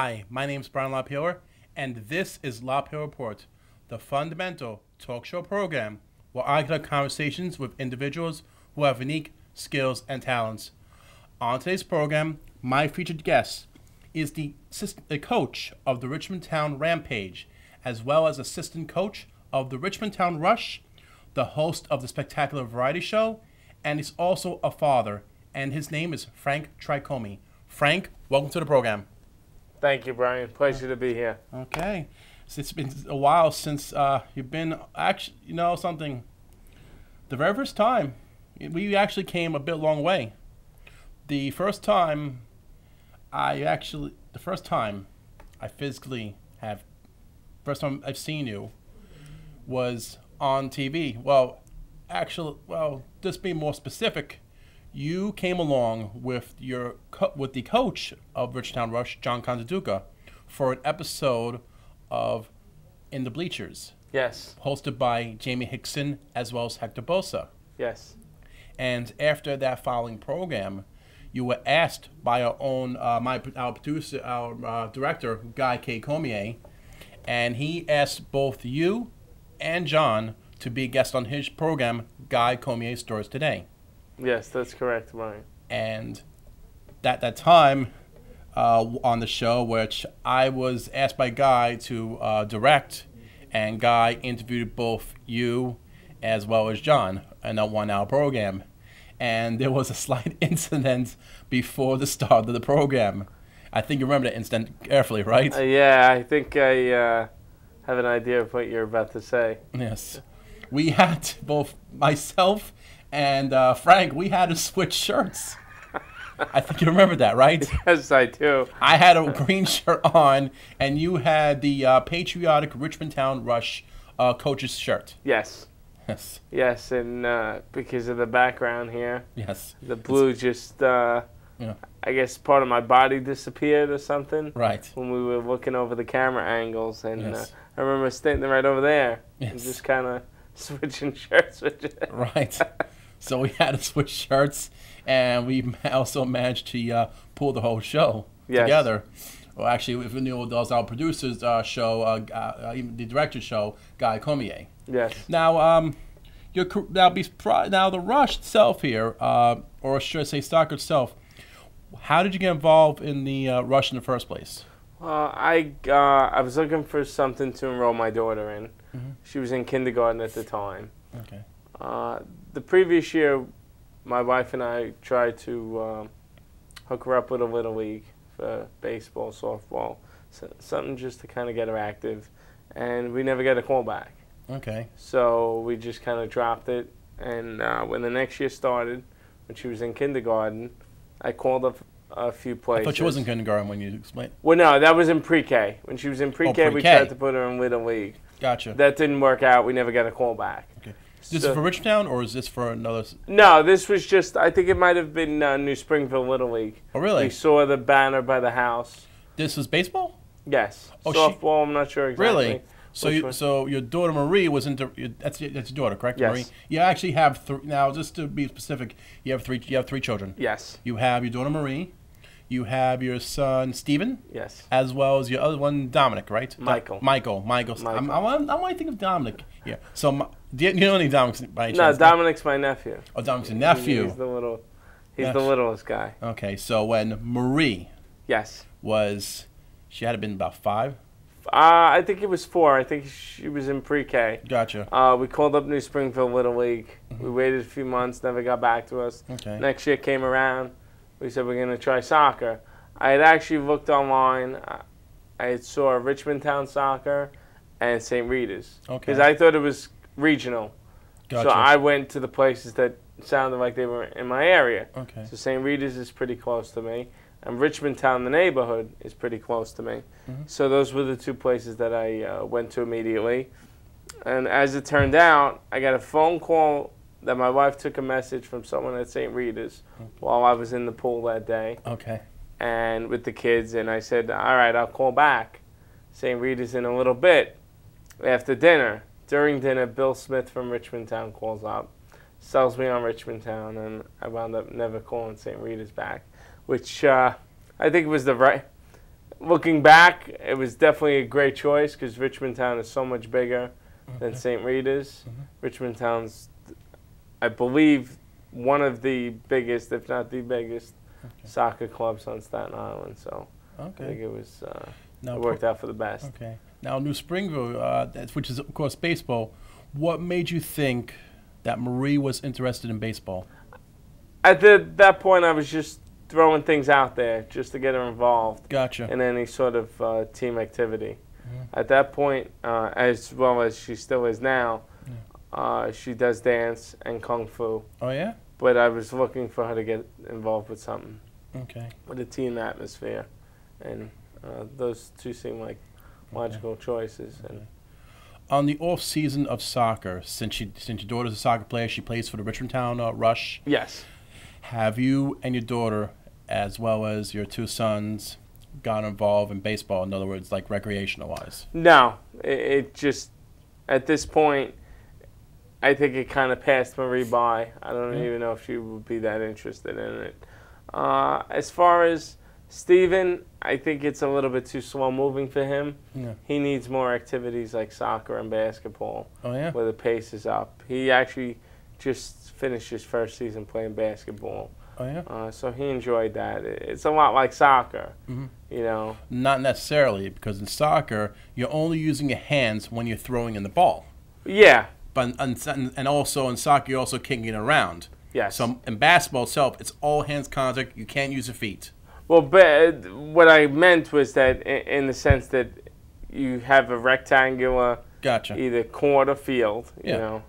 Hi, my name is Brian LaPayower, and this is LaPayower Report, the fundamental talk show program where I conduct conversations with individuals who have unique skills and talents. On today's program, my featured guest is the coach of the Richmondtown Rampage, as well as assistant coach of the Richmondtown Rush, the host of the spectacular variety show, and he's also a father, and his name is Frank Tricomi. Frank, welcome to the program. Thank you, Brian. Pleasure to be here. Okay. So it's been a while since you've been, actually, you know something, the very first time, we actually came a bit long way. The first time I've seen you was on TV. Well, just being more specific, you came along with the coach of Richmondtown Rush, John Conzaduca, for an episode of In the Bleachers. Yes. Hosted by Jamie Hickson as well as Hector Bosa. Yes. And after that following program, you were asked by our own, our producer, our director, Guy K. Comier, and he asked both you and John to be a guest on his program, Guy Comier's Stories Today. Yes, that's correct, Brian. And that time on the show, which I was asked by Guy to direct, and Guy interviewed both you as well as John in a 1-hour program. And there was a slight incident before the start of the program. I think you remember that incident carefully, right? Yeah, I think I have an idea of what you're about to say. Yes. We had, both myself and Frank, we had to switch shirts. I think you remember that, right? Yes, I do. I had a green shirt on, and you had the patriotic Richmondtown Rush coach's shirt. Yes. Yes. Yes, and because of the background here, Yes. the blue yeah. I guess part of my body disappeared or something. Right. When we were looking over the camera angles, and Yes. I remember standing right over there and Yes. just kind of switching shirts with you. Right. So we had to switch shirts, and we also managed to pull the whole show together. Well, actually, if you knew those our producers show, even the director's show, Guy Comier. Yes. Now, now the Rush itself here, or should I say soccer itself, how did you get involved in the Rush in the first place? I was looking for something to enroll my daughter in. Mm-hmm. She was in kindergarten at the time. Okay. The previous year, my wife and I tried to hook her up with a Little League for baseball, softball, something just to kind of get her active, and we never got a call back. Okay. So we just kind of dropped it, and when the next year started, when she was in kindergarten, I called up a few places. I thought she was in kindergarten when you explained. Well, no, that was in pre-K. When she was in pre-K, we tried to put her in Little League. Gotcha. That didn't work out. We never got a call back. Okay. Is this for Richmondtown, or is this for another? No, this was just, I think it might have been New Springfield Little League. Oh, really? We saw the banner by the house. This was baseball? Yes. Oh, softball, I'm not sure exactly. Really? So your daughter Marie was into, that's your daughter, correct? Yes. Marie? You actually have now, just to be specific, you have three children. Yes. You have your daughter Marie, you have your son Stephen. Yes. As well as your other one Dominic, right? Michael. Michael. I want to think of Dominic. Yeah. So do you know any Dominics by any chance? No, Dominic's my nephew. Oh, Dominic's your nephew. He's the littlest guy. Okay, so when Marie Yes. she had been about 5? I think it was 4. I think she was in pre-K. Gotcha. We called up New Springfield Little League. We waited a few months, never got back to us. Okay. Next year came around. We said we're going to try soccer. I had actually looked online. I saw Richmondtown Soccer and St. Rita's. Okay. Because I thought it was regional. Gotcha. So I went to the places that sounded like they were in my area. Okay. So St. Rita's is pretty close to me. And Richmondtown, the neighborhood, is pretty close to me. Mm-hmm. So those were the 2 places that I went to immediately. And as it turned out, I got a phone call that my wife took a message from someone at St. Rita's while I was in the pool that day. Okay. And with the kids, and I said, all right, I'll call back. St. Rita's in a little bit. After dinner, during dinner, Bill Smith from Richmondtown calls up, sells me on Richmondtown, and I wound up never calling St. Rita's back, which I think was the right looking back, it was definitely a great choice because Richmondtown is so much bigger than St. Rita's. Richmondtown's, I believe, one of the biggest, if not the biggest, soccer clubs on Staten Island. So I think it was it worked out for the best. Okay. Now, New Springville, which is, of course, baseball, what made you think that Marie was interested in baseball? At that point, I was just throwing things out there just to get her involved. Gotcha. In any sort of team activity. At that point, as well as she still is now, she does dance and kung fu. Oh, yeah? But I was looking for her to get involved with something. Okay. With a team atmosphere. And those two seem like logical choices. And on the off season of soccer, since your daughter's a soccer player, she plays for the Richmondtown Rush. Yes. Have you and your daughter, as well as your two sons, got involved in baseball? In other words, like recreational-wise? No. It just, at this point, I think it kind of passed Marie by. I don't even know if she would be that interested in it. As far as Steven, I think it's a little bit too slow moving for him. Yeah. He needs more activities like soccer and basketball. Oh, yeah? Where the pace is up. He actually just finished his first season playing basketball. Oh, yeah? So he enjoyed that. It's a lot like soccer, you know. Not necessarily, because in soccer, you're only using your hands when you're throwing in the ball. Yeah. But and also in soccer, you're also kicking it around. Yes. So in basketball itself, it's all hands contact. You can't use your feet. Well, but what I meant was that in the sense that you have a rectangular, either court or field, you know,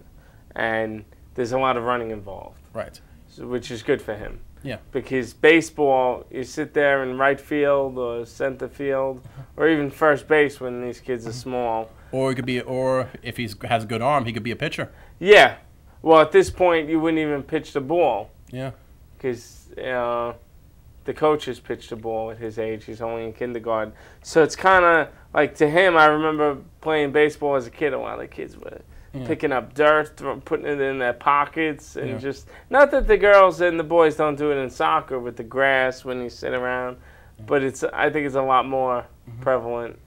and there's a lot of running involved. Right. So, which is good for him. Yeah. Because baseball, you sit there in right field or center field, or even first base when these kids are small. Or it could be, or if he has a good arm, he could be a pitcher. Yeah. Well, at this point, you wouldn't even pitch the ball. Yeah. Because the coaches pitch the ball at his age. He's only in kindergarten. So it's kind of like, to him, I remember playing baseball as a kid. A lot of kids were picking up dirt, putting it in their pockets, and just, not that the girls and the boys don't do it in soccer with the grass when you sit around, but I think it's a lot more prevalent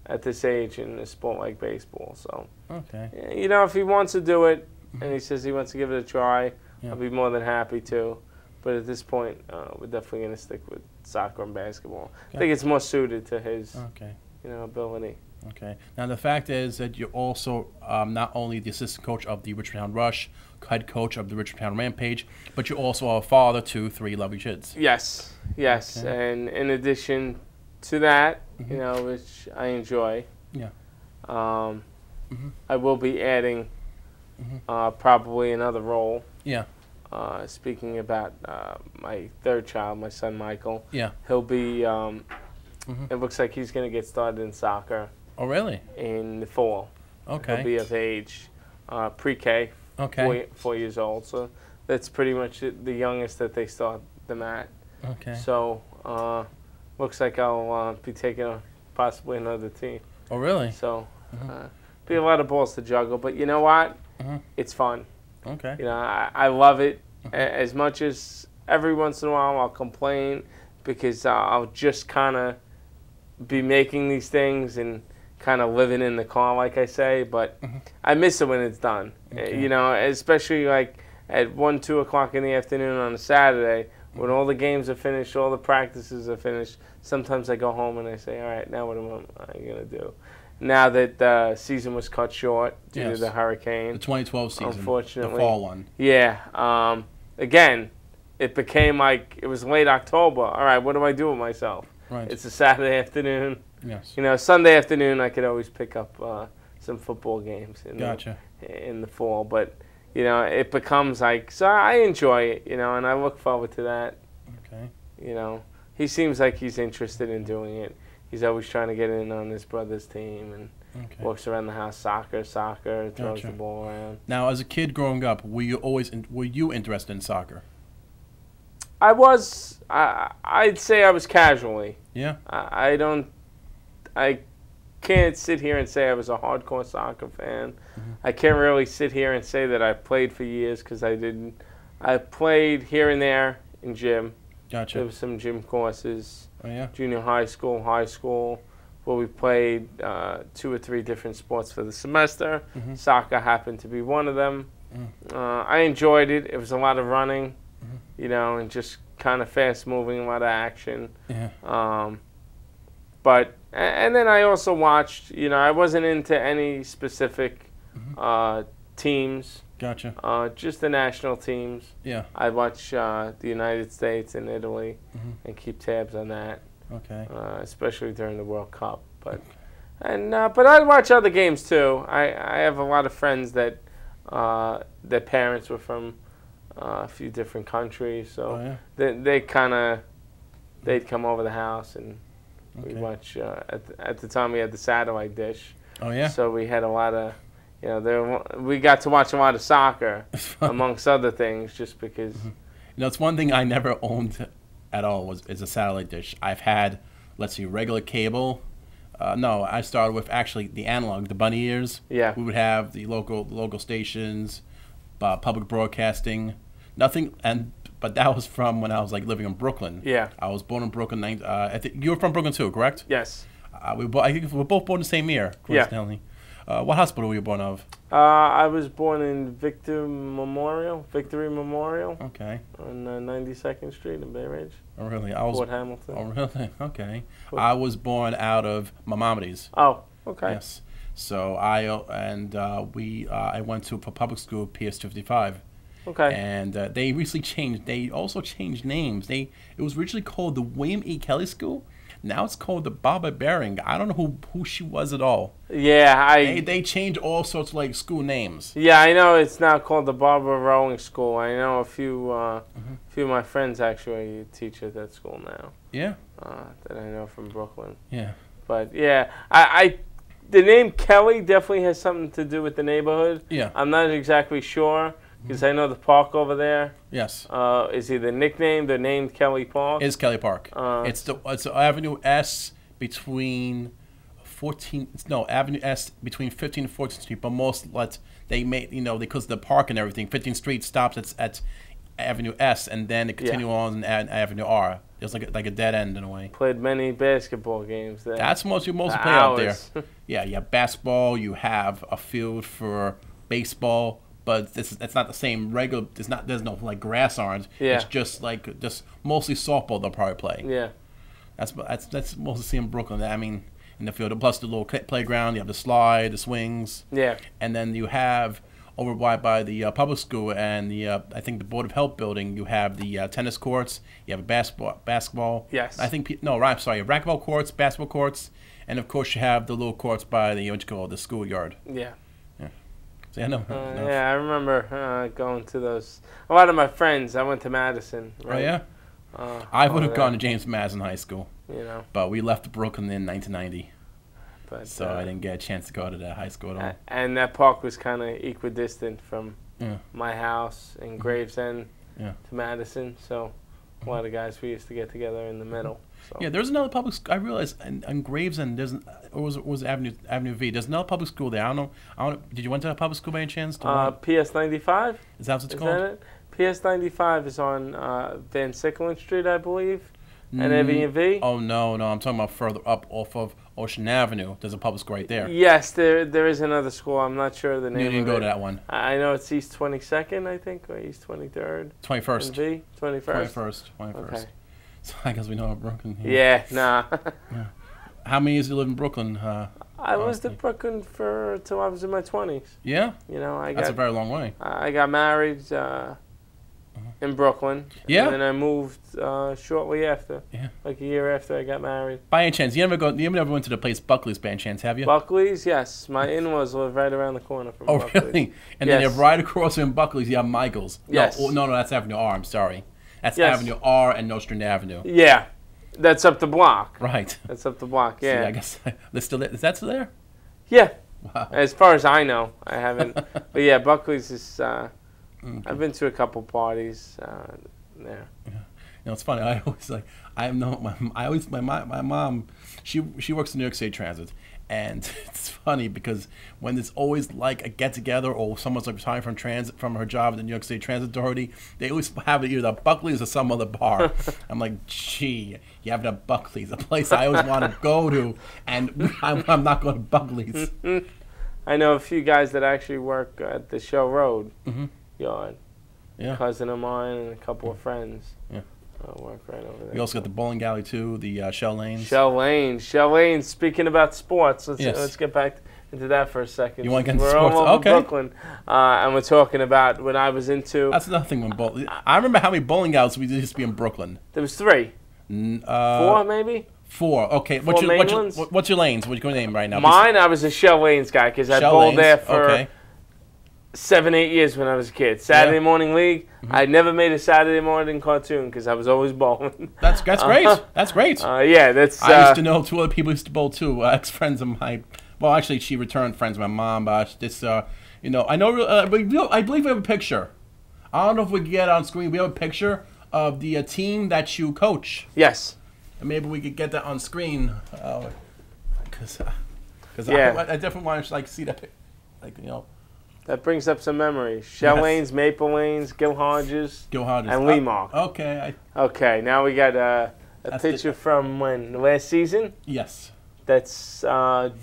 at this age in a sport like baseball. So, you know, if he wants to do it and he says he wants to give it a try, I'll be more than happy to. But at this point, we're definitely going to stick with soccer and basketball. I think it's more suited to his you know, ability. Okay. Now, the fact is that you're also not only the assistant coach of the Richmondtown Rush, head coach of the Richmondtown Rampage, but you're also a father to 3 lovely kids. Yes. Yes. Okay. And in addition to that, you know, which I enjoy, I will be adding probably another role. Yeah. Speaking about my third child, my son Michael. Yeah. He'll be, it looks like he's going to get started in soccer. Oh, really? In the fall. Okay. He'll be of age, pre-K, 4 years old. So that's pretty much the youngest that they start them at. Okay. So looks like I'll be taking possibly another team. Oh, really? So be a lot of balls to juggle. But you know what? It's fun. Okay. You know, I love it. As much as every once in a while I'll complain because I'll just kind of be making these things and kind of living in the car, like I say, but I miss it when it's done. You know, especially like at 1, 2 o'clock in the afternoon on a Saturday when all the games are finished, all the practices are finished. Sometimes I go home and I say, all right, now what am I going to do? Now that the season was cut short due to the hurricane. The 2012 season. Unfortunately. The fall one. Yeah. Again, it became like it was late October. All right, what do I do with myself? Right. It's a Saturday afternoon. Yes. You know, Sunday afternoon I could always pick up some football games in the fall. But, you know, it becomes like, so I enjoy it, you know, and I look forward to that. Okay. You know, he seems like he's interested in doing it. He's always trying to get in on his brother's team and walks around the house, soccer, throws the ball around. Now, as a kid growing up, were you interested in soccer? I was. I'd say I was casually. Yeah. I can't sit here and say I was a hardcore soccer fan. I can't really sit here and say that I played for years because I didn't. I played here and there in gym. Gotcha. There was some gym courses. Oh, yeah? Junior high school, where we played 2 or 3 different sports for the semester. Mm-hmm. Soccer happened to be one of them. Mm-hmm. I enjoyed it. It was a lot of running, Mm-hmm. and just kind of fast moving, a lot of action. Yeah. And then I also watched, I wasn't into any specific teams. Gotcha. Just the national teams. Yeah. I'd watch the United States and Italy and keep tabs on that, Okay. especially during the World Cup. But I'd watch other games too. I have a lot of friends that their parents were from a few different countries, so Oh, yeah? they'd come over the house and Okay. we'd watch. At the time we had the satellite dish, Oh, yeah? so we had a lot of. We got to watch a lot of soccer, amongst other things, just because. It's one thing I never owned at all is a satellite dish. I've had, let's see, regular cable. No, I started with actually the analog, the bunny ears. Yeah. We would have the local stations, public broadcasting, nothing. But that was from when I was living in Brooklyn. Yeah. I was born in Brooklyn. I think you were from Brooklyn too, correct? Yes. I think we were both born the same year, coincidentally. What hospital were you born of? I was born in Victory Memorial, Okay. on 92nd Street in Bay Ridge, Oh, really? Fort Hamilton. Oh, really? Okay. I was born out of Maimonides. Oh, okay. Yes. So I went to for public school PS 55. Okay. And they recently changed. They also changed names. It was originally called the William E. Kelly School. Now it's called the Barbara Bering. I don't know who she was at all. Yeah, They changed all sorts of school names. Yeah, I know it's now called the Barbara Rowing School. I know a few of my friends actually teach at that school now. Yeah. That I know from Brooklyn. Yeah. But yeah, the name Kelly definitely has something to do with the neighborhood. Yeah. I'm not exactly sure because I know the park over there Yes. is either nicknamed or named Kelly Park. It's Kelly Park. It's the Avenue S between 14. No, Avenue S between 15 and 14th Street. But they made because the park and everything. 15th Street stops at Avenue S and then it continue on Avenue R. It's like a dead end in a way. Played many basketball games there. That's you mostly play out there. Yeah, you have basketball. You have a field for baseball. But it's not the same regular. There's no grass on it. Yeah. It's just mostly softball they'll probably play. Yeah. That's mostly seen in Brooklyn. I mean, in the field. Plus the little playground. You have the slide, the swings. Yeah. And then you have over by the public school and the I think the Board of Health building. You have the tennis courts. You have a basketball. Yes. I think racquetball courts, basketball courts, and of course you have the little courts by the schoolyard. Yeah. Yeah, no. Yeah, I remember going to those. A lot of my friends. I went to Madison. Right? Oh yeah. I would have gone to James Madison High School. But we left Brooklyn in 1990. So I didn't get a chance to go to that high school at all. And that park was kind of equidistant from my house in Gravesend to Madison. So a lot of guys we used to get together in the middle. So. Yeah, there's another public school. I realized in Gravesend, or was it Avenue V? There's another public school there. I don't know. Did you went to a public school by any chance? PS 95. Is that what it's called? That it? PS 95 is on Van Sicklen Street, I believe, and Avenue V. Oh no, I'm talking about further up off of Ocean Avenue. There's a public school right there. Yes, there is another school. I'm not sure the name. You didn't of go it. to that one. I know it's East 22nd, I think, or East 23rd. 21st. V 21st. 21st. Okay. So I guess we know Brooklyn. Yeah, nah. Yeah. How many years did you live in Brooklyn? I lived in Brooklyn till I was in my 20s. Yeah? That's a very long way. I got married in Brooklyn. Yeah? And then I moved shortly after. Yeah. Like a year after I got married. By any chance, you never went to the place Buckley's by any chance, have you? Buckley's, yes. My in-laws live right around the corner from Buckley's. Oh, really? And then you have right across from Buckley's, you have Michael's. Yes. No, that's Avenue R, I'm sorry. That's Yes. Avenue R and Nostrand Avenue. Yeah. That's up the block. Right. That's up the block, yeah. See, I guess they're still there. Is that still there? Yeah. Wow. As far as I know, I haven't. But yeah, Buckley's is. I've been to a couple parties there. Yeah. It's funny. My mom. She works in New York State Transit, And it's funny because when there's always like a get together or someone's like retiring from transit from her job at the New York State Transit Authority, they always have it either Buckley's or some other bar. I'm like, gee, you have it at Buckley's, a place I always want to go to, and I'm not going to Buckley's. I know a few guys that actually work at the Shell Road yard. Yeah. A cousin of mine and a couple of friends. Yeah. Work right over there. You also got the bowling alley too, the Shell Lanes. Shell Lanes. Speaking about sports, let's get back into that for a second. You want to get into we're sports? all over Okay. Brooklyn, and we're talking about when I was into. That's another thing when bowling. I remember how many bowling alleys we used to be in Brooklyn. There was 3, 4 maybe. 4. Okay. 4 What's your ones? what's your lanes? What's your name right now? Mine, I was a Shell Lanes guy because I bowled there for. Okay. 7, 8 years when I was a kid. Saturday morning league. I never made a Saturday morning cartoon because I was always bowling. That's great. That's great. Yeah, that's. I used to know 2 other people who used to bowl too. Ex-friends of mine. Well, actually, she returned friends of my mom. But this, I know. I believe we have a picture. I don't know if we can get it on screen. We have a picture of the team that you coach. Yes. And maybe we could get that on screen. Because Yeah. I definitely want to see that. That brings up some memories. Shell Lanes, Maple Lanes, Gil Hodges, and Lee Mark. Okay. Okay, now we got a picture from when? The last season? Yes. That's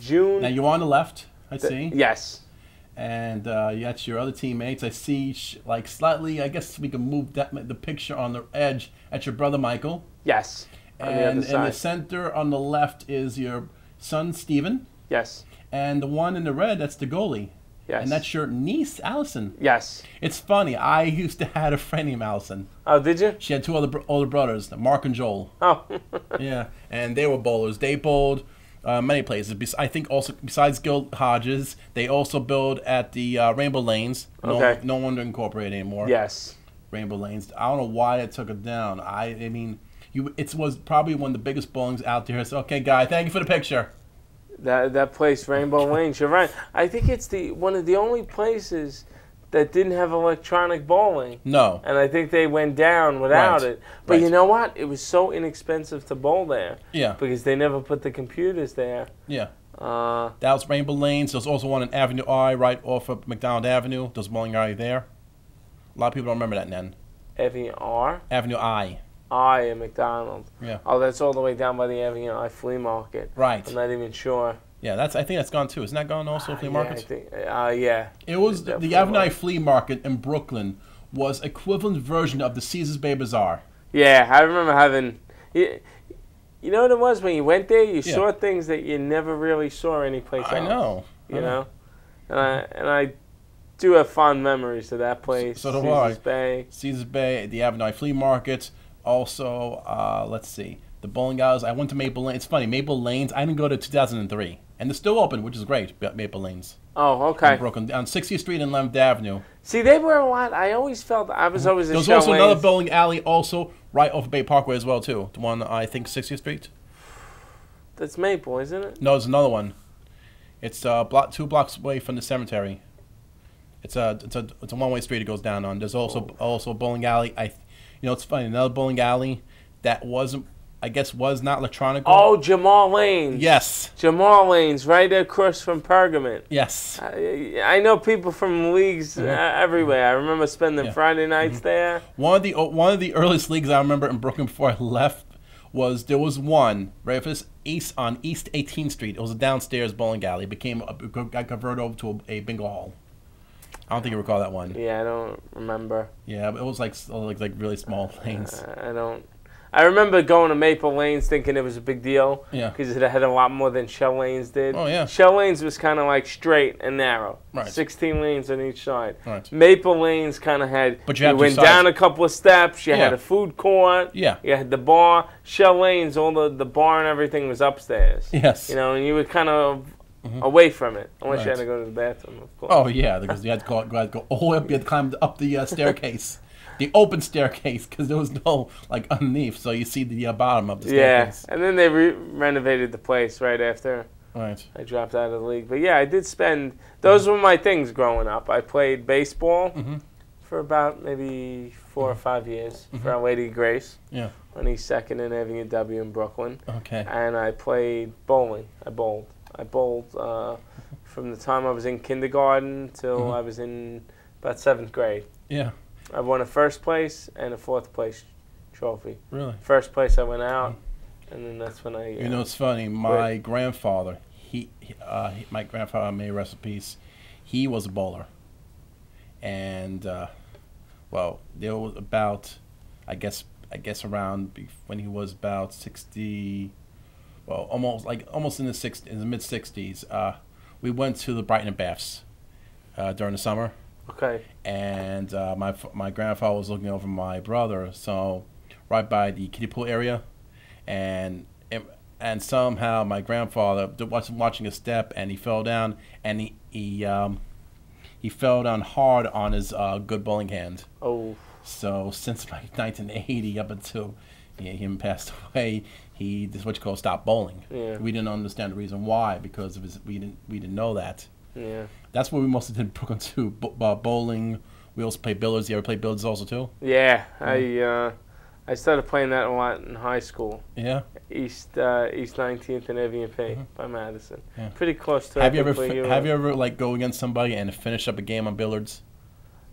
June. Now you're on the left, I see. Yes. And that's your other teammates. I see, slightly, I guess we can move the picture on the edge at your brother Michael. Yes. And in the center on the left is your son Steven. Yes. And the one in the red, that's the goalie. Yes. And that's your niece, Allison. Yes. It's funny. I used to have a friend named Allison. Oh, did you? She had 2 older brothers, Mark and Joel. Oh. Yeah. And they were bowlers. They bowled many places. I think also besides Gil Hodges, they also bowled at the Rainbow Lanes. Okay. No wonder incorporated anymore. Yes. Rainbow Lanes. I don't know why they took it down. I mean, it was probably one of the biggest bowlings out there. So, okay, Guy, thank you for the picture. That place, Rainbow Lanes, you're right. I think it's one of the only places that didn't have electronic bowling. No. And I think they went down without it. But you know what? It was so inexpensive to bowl there. Yeah. Because they never put the computers there. Yeah. That was Rainbow Lanes. There's also one in Avenue I right off of McDonald Avenue. There's bowling alley there. A lot of people don't remember that, Nen. Avenue I. In McDonald. Yeah. Oh, that's all the way down by the Avenue I flea market. Right. I'm not even sure. Yeah, I think that's gone too. Isn't that gone also, flea market? I think, yeah. It was the Avenue I Flea Market in Brooklyn was equivalent version of the Caesars Bay Bazaar. Yeah, I remember having. You know what it was when you went there? You saw things that you never really saw anyplace else. I know. You know, and I do have fond memories of that place. So do I. Caesars Bay. Caesars Bay, the Avenue I Flea Market. Also, let's see, the bowling alleys. I went to Maple Lanes. It's funny, Maple Lanes. I didn't go to 2003, and they're still open, which is great. Maple Lanes. Oh, okay. In Brooklyn, on 60th Street and 11th Avenue. See, they were a lot. I always felt I was always a There's Shell also Lanes. another bowling alley, also right off of Bay Parkway as well too. The one I think 60th Street. That's Maple, isn't it? No, there's another one. It's 2 blocks away from the cemetery. It's a one-way street it goes down on. There's also a bowling alley. It's funny. Another bowling alley that was not electronic. Oh, Jamal Lanes. Yes. Jamal Lanes, right across from Pergament. Yes. I know people from leagues everywhere. I remember spending Friday nights there. One of the earliest leagues I remember in Brooklyn before I left there was one right on East 18th Street. It was a downstairs bowling alley. Got converted over to a bingo hall. I don't think you recall that one. Yeah, I don't remember. Yeah, but it was like really small lanes. I don't. I remember going to Maple Lanes thinking it was a big deal. Yeah. Because it had a lot more than Shell Lanes did. Oh, yeah. Shell Lanes was kind of like straight and narrow. Right. 16 lanes on each side. Right. Maple Lanes kind of had. But you went down a couple of steps. You had a food court. Yeah. You had the bar. Shell Lanes, all the bar and everything was upstairs. Yes. And you were kind of away from it, unless you had to go to the bathroom, of course. Oh yeah, because you had to go all the way up. You had to climb up the staircase, the open staircase, because there was no underneath, so you see the bottom of the staircase. Yeah, and then they renovated the place right after. Right. I dropped out of the league, but yeah, I did spend. Those were my things growing up. I played baseball for about maybe 4 or 5 years for Our Lady of Grace. Yeah. On East 2nd and Avenue W in Brooklyn. Okay. And I played bowling. I bowled. I bowled from the time I was in kindergarten till I was in about 7th grade. Yeah. I won a 1st place and a 4th place trophy. Really? 1st place I went out, and then that's when I. You know, it's funny. My grandfather, my grandfather, may rest in peace, he was a bowler, and well, there was about, I guess around when he was about 60, well, almost in the mid 60s. We went to the Brighton Baths during the summer. Okay. And my grandfather was looking over my brother, so right by the kiddie pool area, and somehow my grandfather was watching a step, and he fell down, and he fell down hard on his good bowling hand. Oh. So since like 1980 up until him passed away, this is what you call stopped bowling. Yeah. We didn't understand the reason why, because we didn't know that. Yeah. That's what we mostly did in Brooklyn too. Bowling. We also play billiards. You ever play billiards also too? Yeah, I started playing that a lot in high school. Yeah. East 19th and Evian P by Madison. Yeah. Pretty close to. Have you ever like go against somebody and finish up a game on billiards?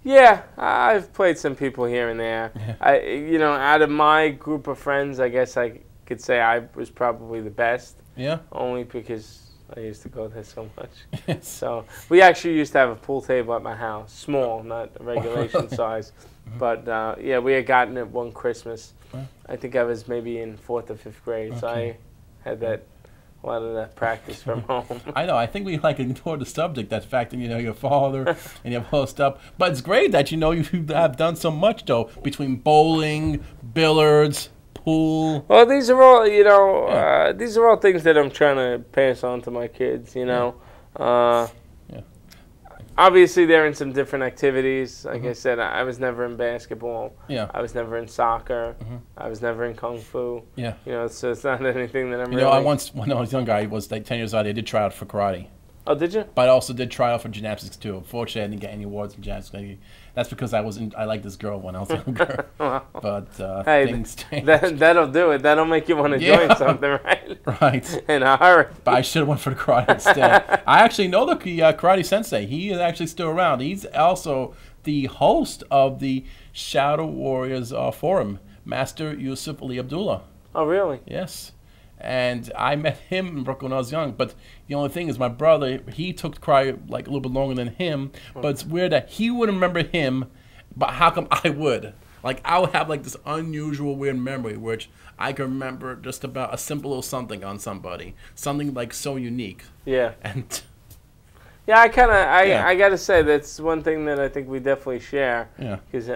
Yeah, I've played some people here and there. Yeah. Out of my group of friends, I guess I could say I was probably the best. Yeah. Only because I used to go there so much. Yes. So we actually used to have a pool table at my house, small, not a regulation size. But yeah, we had gotten it one Christmas. I think I was maybe in 4th or 5th grade, so I had a lot of that practice from home. I know. I think we like ignore the subject. That fact that your father and you have all stuff. But it's great that you have done so much though, between bowling, billiards, pool. Well, these are all these are all things that I'm trying to pass on to my kids. Obviously, they're in some different activities. Like I said, I was never in basketball. Yeah. I was never in soccer. I was never in kung fu. Yeah. So it's not anything that I'm really. When I was younger, I was like 10 years old. I did try out for karate. Oh, did you? But I also did try out for gymnastics too. Unfortunately, I didn't get any awards in gymnastics. That's because I liked this girl when I was younger. But hey, things changed. That'll do it. That'll make you want to join something, right? Right. In a hurry. But I should have went for the karate instead. I actually know the karate sensei. He is actually still around. He's also the host of the Shadow Warriors Forum, Master Yusuf Ali Abdullah. Oh, really? Yes. And I met him in Brooklyn when I was young. But the only thing is my brother, he took karate like a little bit longer than him. But it's weird that he wouldn't remember him, but how come I would? Like, I would have like this unusual weird memory, which I can remember just about a simple little something on somebody. Something like so unique. Yeah. And yeah, I got to say, that's one thing that I think we definitely share. Yeah. Because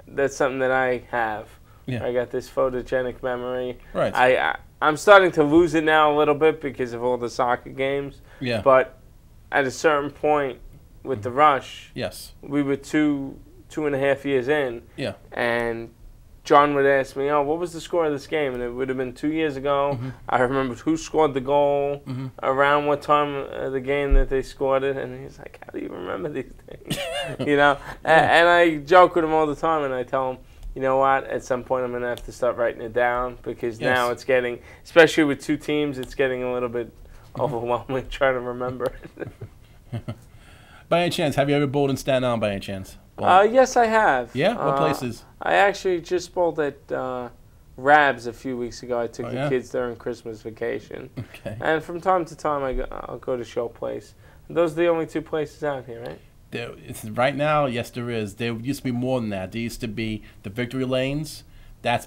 that's something that I have. Yeah. I got this photogenic memory. Right. I'm starting to lose it now a little bit because of all the soccer games. Yeah. But at a certain point with the Rush, yes, we were 2.5 years in. Yeah. And John would ask me, "Oh, what was the score of this game?" And it would have been 2 years ago. I remembered who scored the goal, around what time of the game that they scored it, and he's like, "How do you remember these things?" And I joke with him all the time, and I tell him, you know what, at some point I'm going to have to start writing it down because now it's getting, especially with two teams, it's getting a little bit overwhelming trying to remember it. By any chance, have you ever bowled in Staten Island by any chance? Yes, I have. Yeah? What places? I actually just bowled at Rabs a few weeks ago. I took the kids during Christmas vacation. Okay. And from time to time, I'll go to Show Place. And those are the only two places out here, right? Right now, yes, there is. There used to be more than that. There used to be the Victory Lanes. That's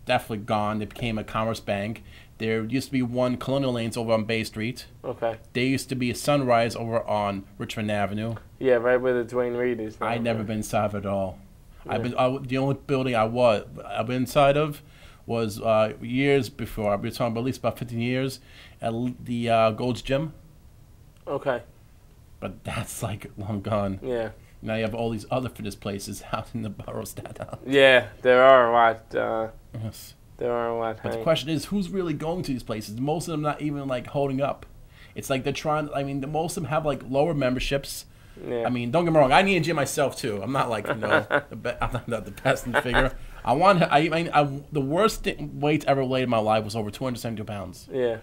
definitely gone. It became a Commerce Bank. There used to be one Colonial Lanes over on Bay Street. Okay. There used to be a Sunrise over on Richmond Avenue. Yeah, right where the Dwayne Reed is. I've never been inside of it at all. Yeah. The only building I've been inside of was years before. I've been talking about at least about 15 years at the Gold's Gym. Okay. But that's like long gone. Yeah. Now you have all these other fitness places out in the borough of Staten Island. Yeah, there are a lot. Yes. There are a lot. But the question is, who's really going to these places? Most of them not even like holding up. It's like they're trying. I mean, most of them have like lower memberships. Yeah. I mean, don't get me wrong. I need a gym myself too. I'm not like I'm not the best in the figure. The worst weight ever laid in my life was over 272 pounds. Yeah.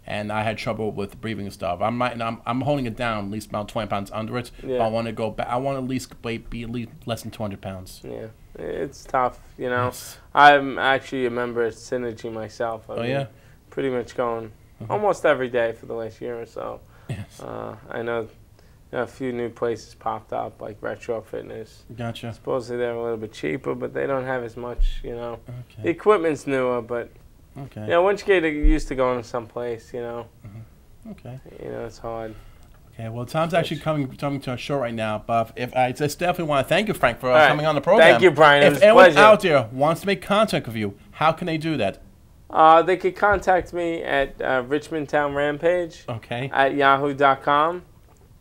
and I had trouble with breathing and stuff. I'm holding it down at least about 20 pounds under it. Yeah. But I want to go back. I want to at least be at least less than 200 pounds. Yeah, it's tough, you know. Yes. I'm actually a member of Synergy myself. Oh, yeah? Pretty much going almost every day for the last year or so. Yes. I know a few new places popped up, like Retro Fitness. Gotcha. Supposedly they're a little bit cheaper, but they don't have as much, you know. Okay. The equipment's newer, but, Okay. you know, once you get used to going to some place, you know, Okay. you know, it's hard. Okay, well, time's actually coming to a show right now, but if I just definitely want to thank you, Frank, for coming on the program. Thank you, Brian. It was If anyone a pleasure. out there wants to make contact with you, how can they do that? They could contact me at Richmondtown Rampage Okay. at yahoo.com.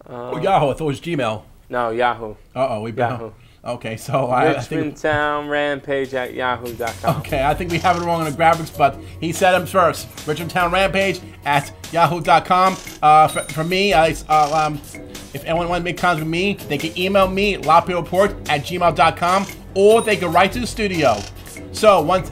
Oh, Yahoo! I thought it was Gmail. No, Yahoo. We Yahoo. Okay, so I think. Richmondtown Rampage at yahoo.com. Okay, I think we have it wrong on the graphics, but he said him first. Richmondtown Rampage at yahoo.com. For me, if anyone wants to make contact with me, they can email me lapayowerreport@gmail.com, or they can write to the studio. So right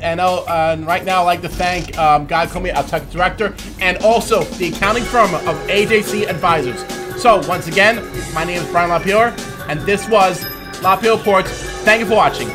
now I'd like to thank Guy Comey, our tech director, and also the accounting firm of AJC Advisors. So once again, my name is Brian LaPayower, and this was LaPayower Reports. Thank you for watching.